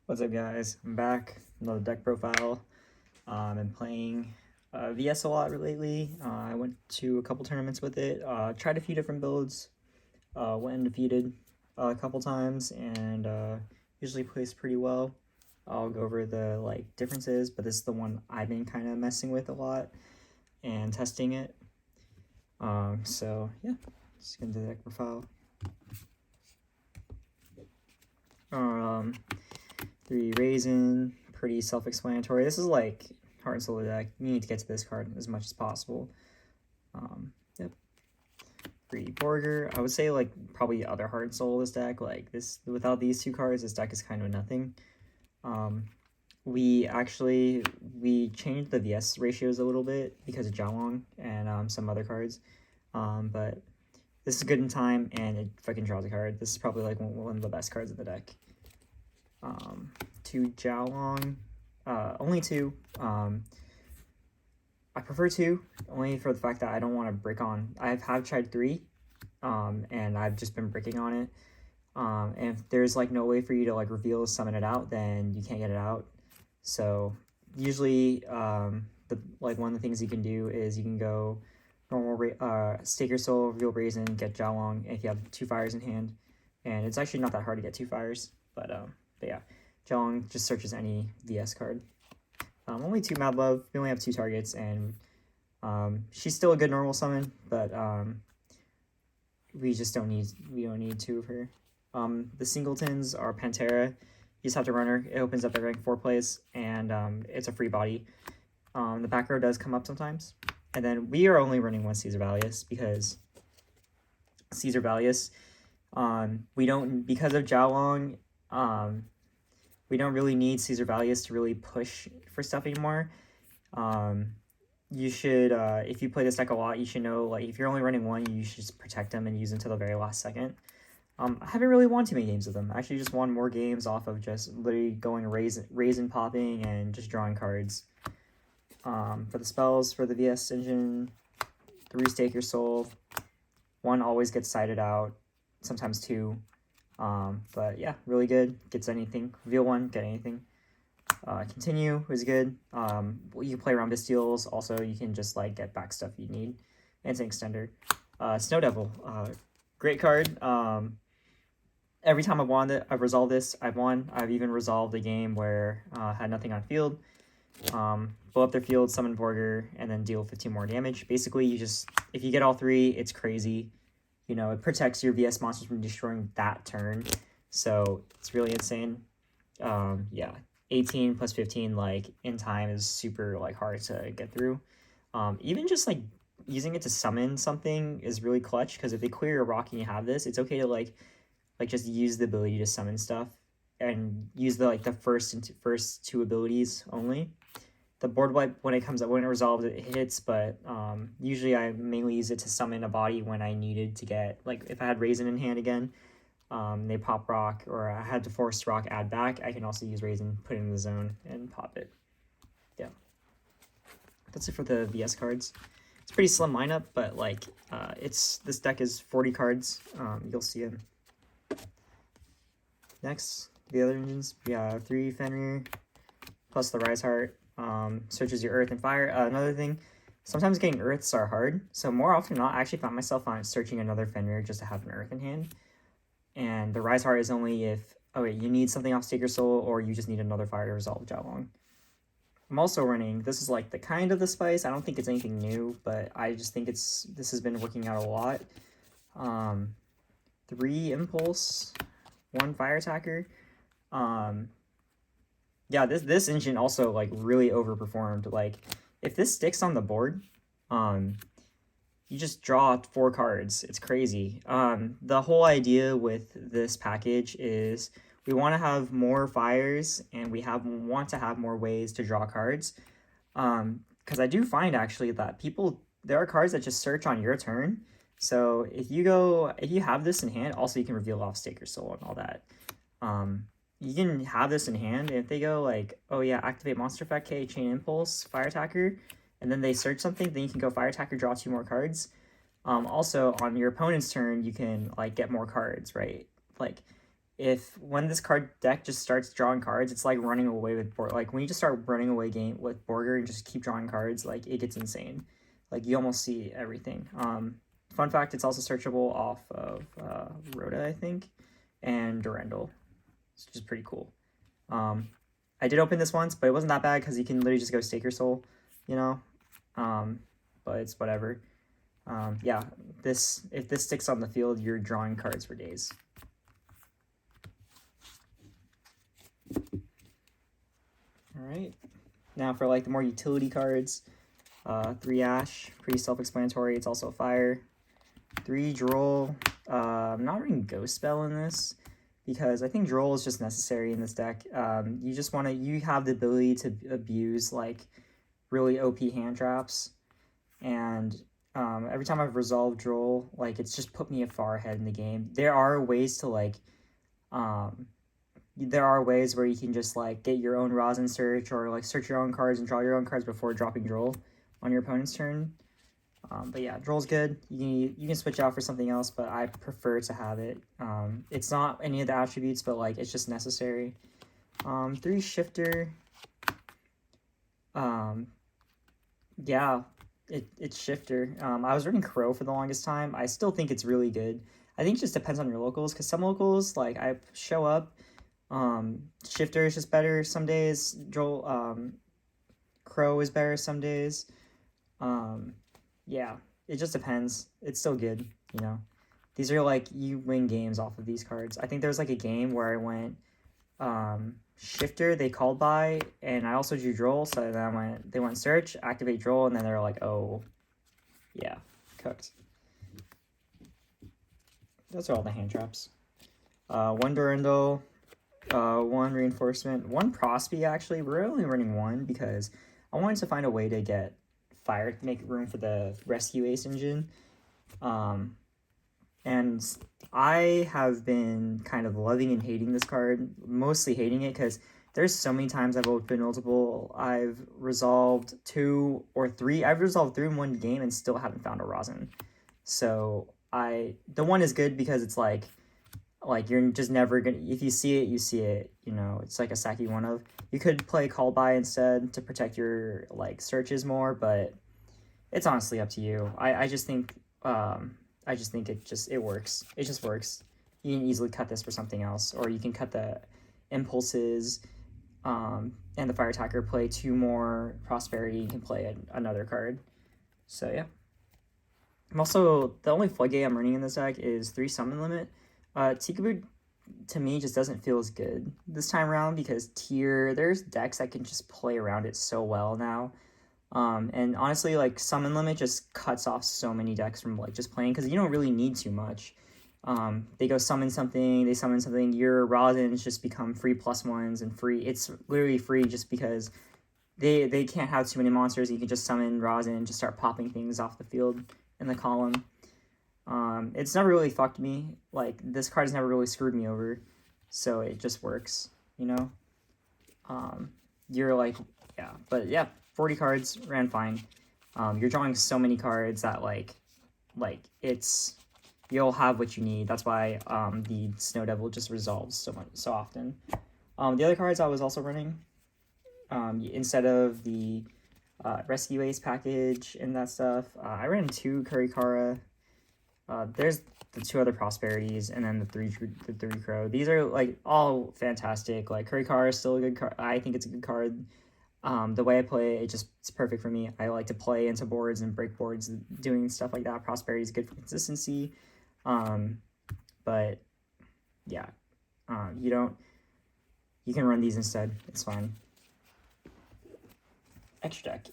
What's up, guys? I'm back. Another deck profile. I'm playing VS a lot lately. I went to a couple tournaments with it. Tried a few different builds. Went undefeated a couple times, and usually placed pretty well. I'll go over the differences, but this is the one I've been kind of messing with a lot and testing it. So yeah, just gonna do the deck profile. 3 Raisin, pretty self-explanatory. This is like Heart and Soul deck. You need to get to this card as much as possible. Yep. 3 Borger. I would say like probably other Heart and Soul this deck. Like this, without these 2 cards, this deck is kind of nothing. We changed the VS ratios a little bit because of Jialong and some other cards. But this is good in time, and it fucking draws a card. This is probably like one of the best cards of the deck. 2 Jialong, only 2. I prefer 2, only for the fact that I don't want to brick on. I have tried 3, and I've just been bricking on it. And if there's like no way for you to like reveal summon it out, then you can't get it out. So usually, one of the things you can do is you can go normal, stake your soul, reveal Raisin, get Jialong if you have 2 fires in hand, and it's actually not that hard to get 2 fires. But yeah, Jialong just searches any VS card. Only 2 Mad Love. We only have 2 targets, and she's still a good normal summon, but we don't need 2 of her. The singletons are Pantera. You just have to run her. It opens up at rank 4 plays, and it's a free body. The back row does come up sometimes. And then we are only running 1 Caesar Valius because Caesar Valius, because of Jialong, we don't really need Caesar Valius to really push for stuff anymore. You should, if you play this deck a lot, you should know, like, if you're only running 1, you should just protect them and use them until the very last second. I haven't really won too many games with them. I actually just won more games off of just literally going raisin popping and just drawing cards. For the spells for the VS engine, 3 Stake Your Soul. 1 always gets sided out, sometimes 2. But yeah, really good. Gets anything. Reveal 1, get anything. Continue is good. You can play around Bestials. Also, you can just like get back stuff you need. And it's an extender. Snow Devil. Great card. Every time I've resolved this, I've won. I've even resolved a game where I had nothing on field. Blow up their field, summon Borger, and then deal 15 more damage. Basically, if you get all 3, it's crazy. You know, it protects your VS monsters from destroying that turn. So it's really insane. Yeah, 18 plus 15, like, in time is super, like, hard to get through. Even just, like, using it to summon something is really clutch, because if they clear your rock and you have this, it's okay to, like just use the ability to summon stuff and use the first 2 abilities only. The board wipe, when it resolves, it hits, but usually I mainly use it to summon a body when I needed to get, like, if I had Raisin in hand again, they pop rock, or I had to force rock add back, I can also use Raisin, put it in the zone, and pop it. Yeah. That's it for the VS cards. It's a pretty slim lineup, but like, this deck is 40 cards. You'll see them. Next, the other engines, we have 3 Fenrir, plus the Rise Heart. Searches your earth and fire. Another thing, sometimes getting earths are hard, so more often than not, I actually found myself on searching another Fenrir just to have an earth in hand. And the Rise Heart is only if, you need something off Stake Your Soul, or you just need another fire to resolve Jialong. I'm also running, this is like the kind of the spice, I don't think it's anything new, but I just think this has been working out a lot. 3 Impulse, 1 Fire Attacker. Yeah, this engine also, like, really overperformed. Like, if this sticks on the board, you just draw 4 cards. It's crazy. The whole idea with this package is we want to have more fires, and we want to have more ways to draw cards. Because I do find, actually, that there are cards that just search on your turn. So if you have this in hand, also you can reveal off Stake Your Soul and all that. You can have this in hand, and if they go like, oh yeah, activate monster effect, K, chain impulse, fire attacker, and then they search something, then you can go fire attacker, draw 2 more cards. Also, on your opponent's turn, you can like get more cards, right? Like, when this card deck just starts drawing cards, it's like running away with like when you just start running away game with Borger and just keep drawing cards, like it gets insane. Like you almost see everything. Fun fact, it's also searchable off of Rhoda, I think, and Durandal, which is pretty cool. I did open this once, but it wasn't that bad because you can literally just go stake your soul, you know. But it's whatever. Yeah, if this sticks on the field, you're drawing cards for days. All right, now for like the more utility cards, 3 Ash, pretty self-explanatory. It's also fire. 3 Droll. I'm not reading Ghost Spell in this because I think Droll is just necessary in this deck. You have the ability to abuse like really OP hand traps, and every time I've resolved Droll, like it's just put me far ahead in the game. There are ways to like there are ways where you can just like get your own Rosin search or like search your own cards and draw your own cards before dropping Droll on your opponent's turn. But yeah, Droll's good. You can switch out for something else, but I prefer to have it. It's not any of the attributes, but like it's just necessary. 3 Shifter. Yeah, it's Shifter. I was running Crow for the longest time. I still think it's really good. I think it just depends on your locals, because some locals, like I show up, Shifter is just better some days. Droll, Crow is better some days. Yeah, it just depends. It's still good, you know. These are like, you win games off of these cards. I think there was like a game where I went Shifter, they called by, and I also drew Droll, so then they went search, activate Droll, and then they're like, oh, yeah, cooked. Those are all the hand traps. 1 Durandal, 1 Reinforcement, 1 Prosby, actually. We're only running 1 because I wanted to find a way to get fire to make room for the Rescue Ace engine. And I have been kind of loving and hating this card, mostly hating it because there's so many times I've opened multiple. I've resolved 2 or 3. I've resolved 3 in one game and still haven't found a Rosin. So the 1 is good because it's like you're just never gonna, if you see it, you see it, you know. It's like a Saki 1 of. You could play Call By instead to protect your like searches more, but it's honestly up to you. I just think it works. It just works. You can easily cut this for something else, or you can cut the impulses and the fire attacker, play 2 more prosperity, you can play another card. So yeah. I'm also, the only floodgate I'm running in this deck is 3 summon limit. Tikaboo to me just doesn't feel as good this time around because there's decks that can just play around it so well now. And honestly, like summon limit just cuts off so many decks from like just playing because you don't really need too much. They go summon something, your Rosins just become free +1s and free. It's literally free just because they can't have too many monsters. You can just summon Rosin and just start popping things off the field in the column. It's never really fucked me. Like, this card has never really screwed me over, so it just works, you know? You're like, yeah, but yeah, 40 cards, ran fine. You're drawing so many cards that, like, you'll have what you need. That's why, the Snow Devil just resolves so often. The other cards I was also running, instead of the, Rescue Ace package and that stuff, I ran 2 Kurikara. There's the 2 other Prosperities, and then the 3 Crow. These are like all fantastic. Like Kurikara is still a good card. I think it's a good card. The way I play it, it's perfect for me. I like to play into boards and break boards, doing stuff like that. Prosperity is good for consistency. But yeah, you can run these instead. It's fine. Extra deck.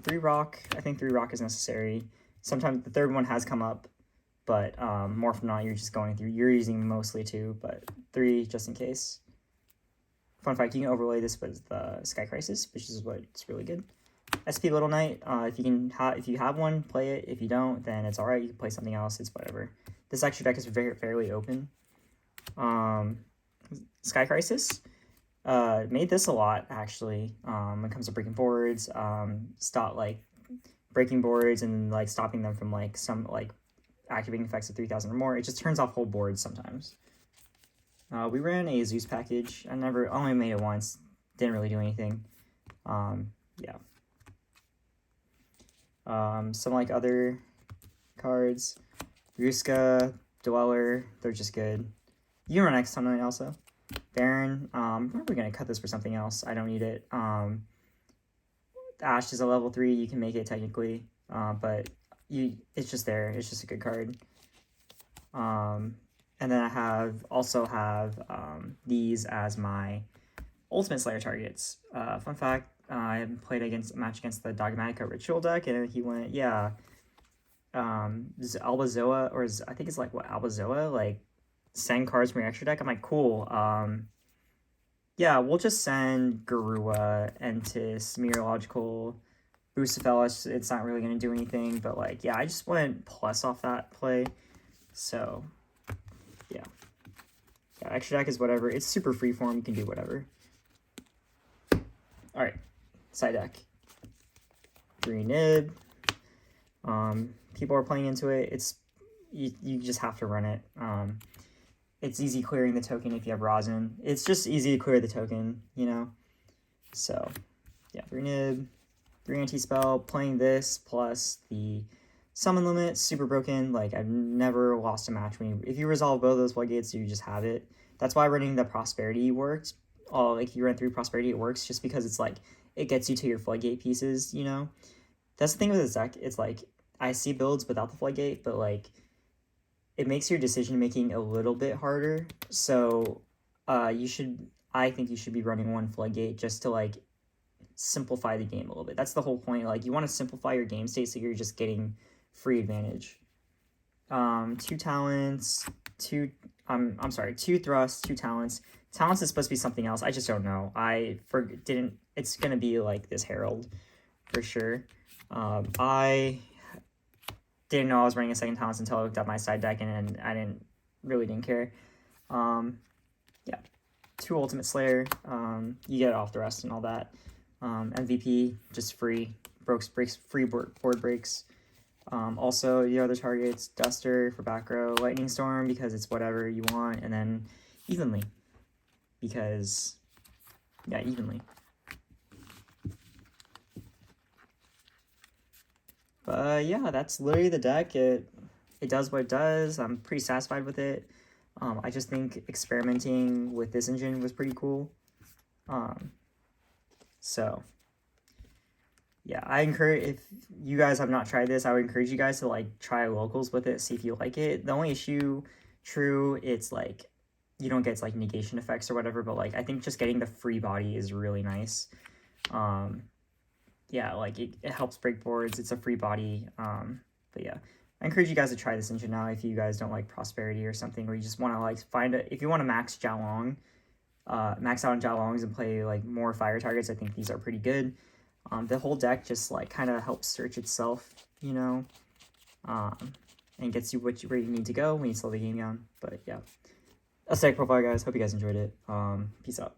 3 rock. I think 3 rock is necessary. Sometimes the 3rd one has come up, but more often not, you're just going through. You're using mostly 2, but 3 just in case. Fun fact: you can overlay this with the Sky Crisis, which is what's really good. SP Little Knight. If you have one, play it. If you don't, then it's alright. You can play something else. It's whatever. This extra deck is fairly open. Sky Crisis. Made this a lot actually. When it comes to breaking boards, breaking boards and like stopping them from like some like activating effects of 3,000 or more. It just turns off whole boards sometimes. We ran a Zeus package. Only made it once. Didn't really do anything. Yeah. Some like other cards. Ruska, Dweller, they're just good. You can run X Tunnel also. Baron, we're probably gonna cut this for something else. I don't need it. Ash is a level 3, you can make it technically. But it's just there. It's just a good card. And then I also have these as my Ultimate Slayer targets. Fun fact, I played a match against the Dogmatica Ritual deck, and he went, yeah, Albazoa, or I think it's like, what, Albazoa? Like, send cards from your extra deck? I'm like, cool. Yeah, we'll just send Garua, Entis, Meteorological, Bucephalus. It's not really going to do anything, but, like, yeah, I just went plus off that play. So, yeah. Yeah, extra deck is whatever. It's super freeform. You can do whatever. Alright, side deck. Green Nib. People are playing into it. You just have to run it. It's easy clearing the token if you have Rosin. It's just easy to clear the token, you know? So, yeah, 3 Nib, 3 anti-spell, playing this plus the summon limit, super broken. Like, I've never lost a match. If you resolve both of those floodgates, you just have it. That's why running the Prosperity worked. Like, you run 3 Prosperity, it works just because it's like, it gets you to your floodgate pieces, you know? That's the thing with this deck. It's like, I see builds without the floodgate, but like, it makes your decision making a little bit harder. So I think you should be running 1 floodgate just to like simplify the game a little bit. That's the whole point. Like, you want to simplify your game state so you're just getting free advantage. 2 talents, 2 thrusts, 2 talents. Talents is supposed to be something else. I just don't know. It's gonna be like this Herald for sure. I didn't know I was running a second talents until I looked at my side deck, and I didn't care. Yeah, 2 Ultimate Slayer. You get it off the rest and all that. MVP, just free. Free board breaks. Also, the other targets, Duster for back row, Lightning Storm because it's whatever you want, and then Evenly because, yeah, Evenly. But yeah, that's literally the deck. It does what it does. I'm pretty satisfied with it. I just think experimenting with this engine was pretty cool. So yeah, if you guys have not tried this, I would encourage you guys to like try locals with it, see if you like it. The only issue, it's like you don't get like negation effects or whatever, but like I think just getting the free body is really nice. Yeah, like it helps break boards. It's a free body. But yeah, I encourage you guys to try this engine now if you guys don't like Prosperity or something, or you just want to like if you want to max Jiaolong, max out on Jiaolongs and play like more fire targets, I think these are pretty good. The whole deck just like kind of helps search itself, you know, and gets you where you need to go when you slow the game down. But yeah, that's deck profile, guys. Hope you guys enjoyed it. Peace out.